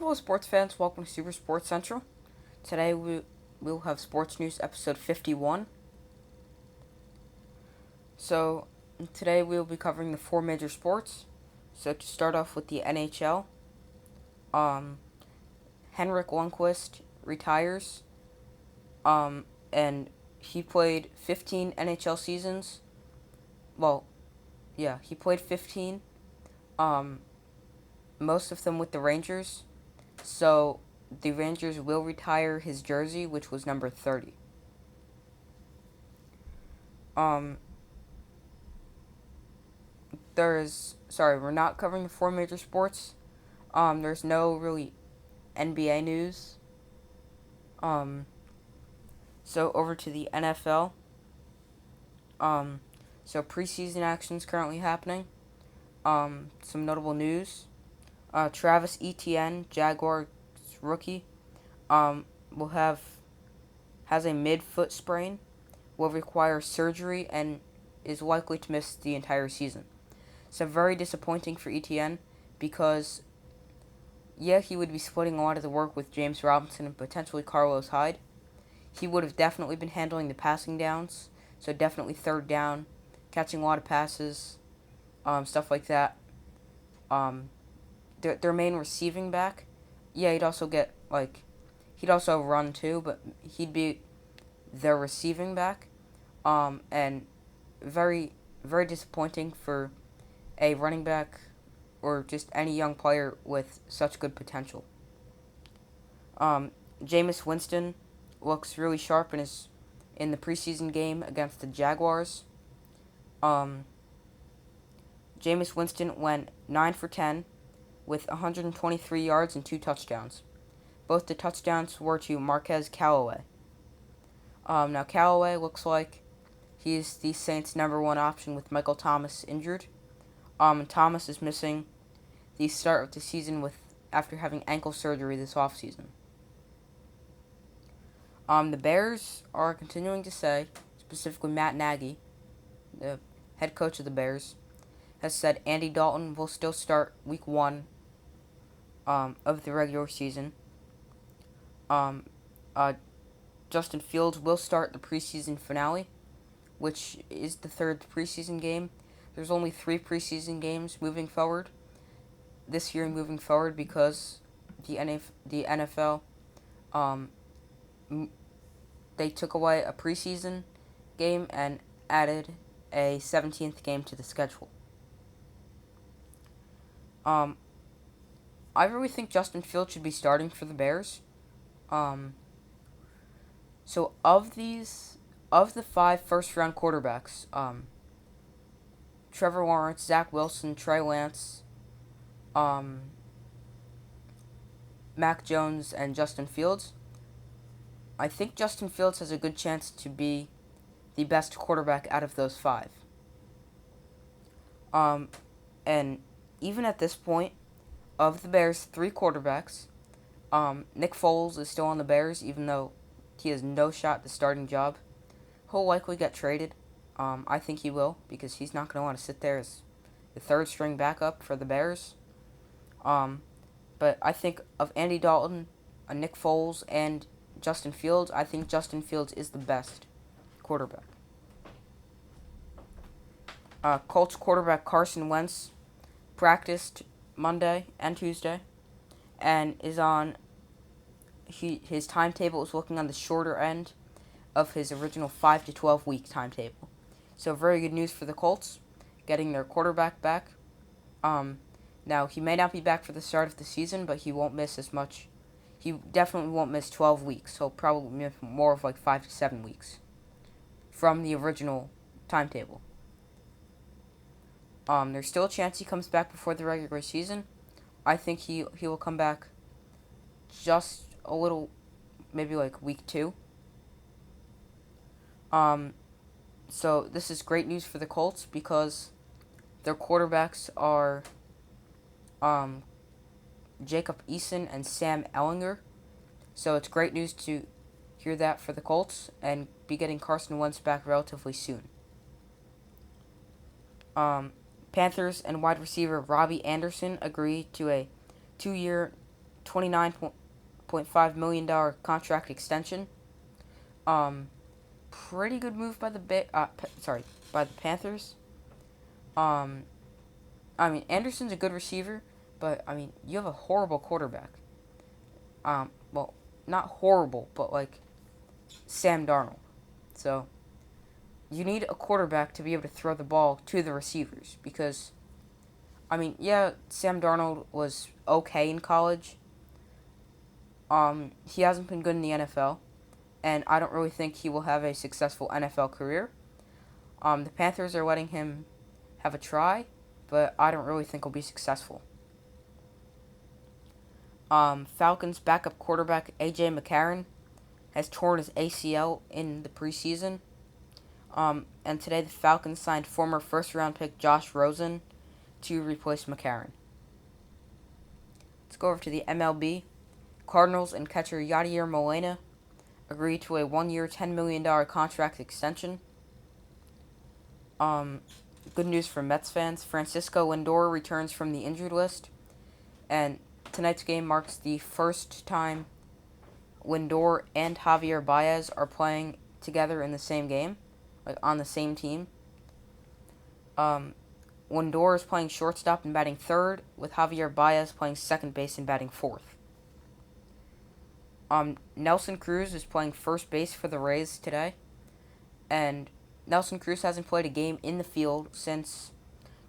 Hello, sports fans. Welcome to Super Sports Central. Today we'll have Sports News episode 51. So, today we'll be covering the four major sports. So, to start off with the NHL, Henrik Lundqvist retires. And he played 15 NHL seasons. Well, yeah, he played 15. Most of them with the Rangers. So, the Rangers will retire his jersey, which was number 30. We're not covering the four major sports. There's no really NBA news. So over to the NFL. So preseason action's currently happening. Some notable news. Travis Etienne, Jaguars rookie, has a mid-foot sprain, will require surgery, and is likely to miss the entire season. So very disappointing for Etienne because, yeah, he would be splitting a lot of the work with James Robinson and potentially Carlos Hyde. He would have definitely been handling the passing downs, so definitely third down, catching a lot of passes, stuff like that. Their main receiving back, yeah, he'd also run too, but he'd be their receiving back, and very, very disappointing for a running back or just any young player with such good potential. Jameis Winston looks really sharp in the preseason game against the Jaguars. Jameis Winston went 9 for 10 with 123 yards and 2 touchdowns. Both the touchdowns were to Marquez Callaway. Now Callaway looks like he's the Saints' number one option with Michael Thomas injured. Thomas is missing the start of the season after having ankle surgery this offseason. The Bears are continuing to say, specifically Matt Nagy, the head coach of the Bears, has said Andy Dalton will still start week 1 of the regular season. Justin Fields will start the preseason finale, which is the third preseason game. There's only 3 preseason games moving forward this year because the NFL they took away a preseason game and added a 17th game to the schedule. I really think Justin Fields should be starting for the Bears. So of the 5 first-round quarterbacks, Trevor Lawrence, Zach Wilson, Trey Lance, Mac Jones, and Justin Fields, I think Justin Fields has a good chance to be the best quarterback out of those 5. And even at this point, of the Bears' 3 quarterbacks, Nick Foles is still on the Bears, even though he has no shot at the starting job. He'll likely get traded. I think he will, because he's not going to want to sit there as the third-string backup for the Bears. But I think of Andy Dalton, Nick Foles, and Justin Fields, I think Justin Fields is the best quarterback. Colts quarterback Carson Wentz practiced Monday and Tuesday, and his timetable is looking on the shorter end of his original 5 to 12 week timetable. So very good news for the Colts, getting their quarterback back. Now he may not be back for the start of the season, but he won't miss as much. He definitely won't miss 12 weeks. He'll probably miss more of 5 to 7 weeks from the original timetable. There's still a chance he comes back before the regular season. I think he will come back just a little, maybe week 2. So this is great news for the Colts because their quarterbacks are Jacob Eason and Sam Ehlinger. So it's great news to hear that for the Colts and be getting Carson Wentz back relatively soon. Panthers and wide receiver Robbie Anderson agreed to a 2-year, $29.5 million contract extension. Pretty good move by the by the Panthers. Um, Anderson's a good receiver, but you have a horrible quarterback. Well, not horrible, but like Sam Darnold. So you need a quarterback to be able to throw the ball to the receivers because, yeah, Sam Darnold was okay in college. He hasn't been good in the NFL, and I don't really think he will have a successful NFL career. The Panthers are letting him have a try, but I don't really think he'll be successful. Falcons backup quarterback A.J. McCarron has torn his ACL in the preseason. And today the Falcons signed former first-round pick Josh Rosen to replace McCarron. Let's go over to the MLB. Cardinals and catcher Yadier Molina agreed to a 1-year, $10 million contract extension. Good news for Mets fans. Francisco Lindor returns from the injured list, and tonight's game marks the first time Lindor and Javier Baez are playing together in the same game, like on the same team. Lindor is playing shortstop and batting third, with Javier Baez playing second base and batting fourth. Nelson Cruz is playing first base for the Rays today, and Nelson Cruz hasn't played a game in the field since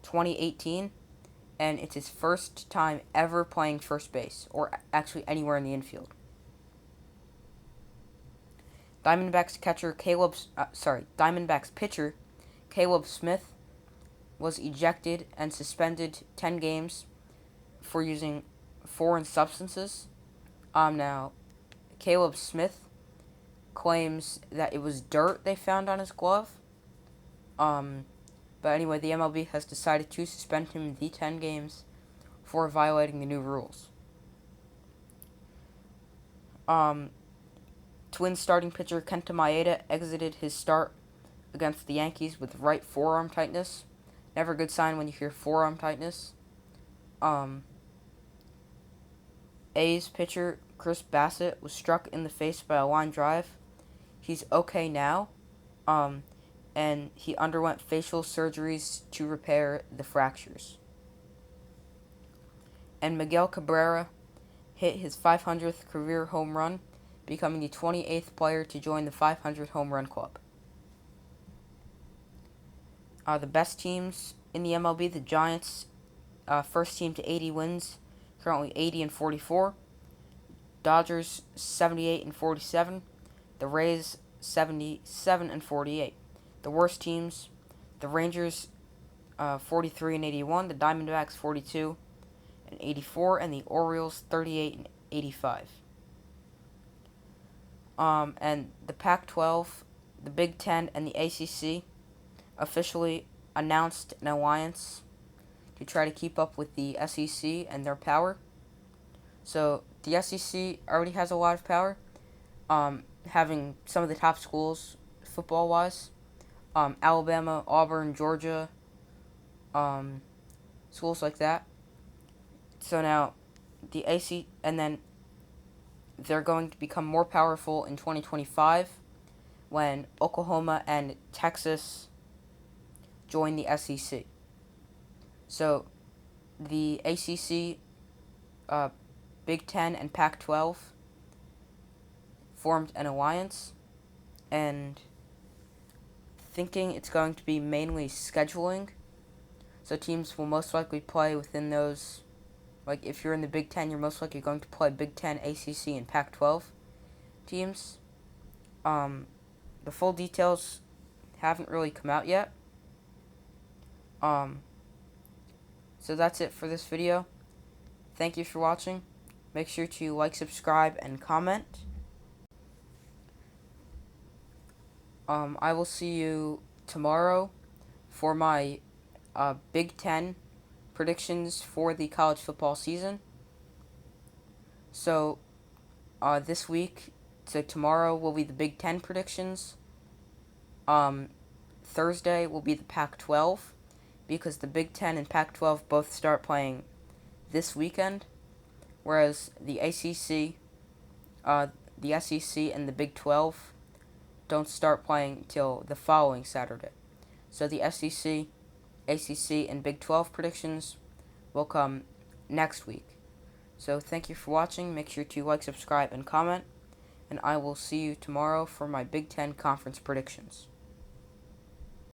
2018, and it's his first time ever playing first base, or actually anywhere in the infield. Diamondbacks pitcher Caleb Smith was ejected and suspended 10 games for using foreign substances. Now, Caleb Smith claims that it was dirt they found on his glove. But anyway, the MLB has decided to suspend him the 10 games for violating the new rules. Twins starting pitcher Kenta Maeda exited his start against the Yankees with right forearm tightness. Never a good sign when you hear forearm tightness. A's pitcher Chris Bassett was struck in the face by a line drive. He's okay now, and he underwent facial surgeries to repair the fractures. And Miguel Cabrera hit his 500th career home run, becoming the 28th player to join the 500 home run club. The best teams in the MLB, the Giants, first team to 80 wins, currently 80-44. Dodgers 78-47. The Rays 77-48. The worst teams, the Rangers 43-81. The Diamondbacks 42-84, and the Orioles 38-85. And the Pac-12, the Big Ten, and the ACC officially announced an alliance to try to keep up with the SEC and their power. So the SEC already has a lot of power, having some of the top schools football-wise, Alabama, Auburn, Georgia, schools like that. So now the AC, and then they're going to become more powerful in 2025 when Oklahoma and Texas join the SEC. So the ACC, Big Ten, and Pac-12 formed an alliance, and thinking it's going to be mainly scheduling. So teams will most likely play within those. Like, if you're in the Big Ten, you're most likely going to play Big Ten, ACC, and Pac-12 teams. The full details haven't really come out yet. So that's it for this video. Thank you for watching. Make sure to like, subscribe, and comment. I will see you tomorrow for my Big Ten predictions for the college football season. So, this week, so tomorrow will be the Big Ten predictions. Thursday will be the Pac-12, because the Big Ten and Pac-12 both start playing this weekend, whereas the ACC, the SEC, and the Big 12 don't start playing till the following Saturday. So the SEC, ACC, and Big 12 predictions will come next week. So thank you for watching. Make sure to like, subscribe, and comment. And I will see you tomorrow for my Big 10 conference predictions.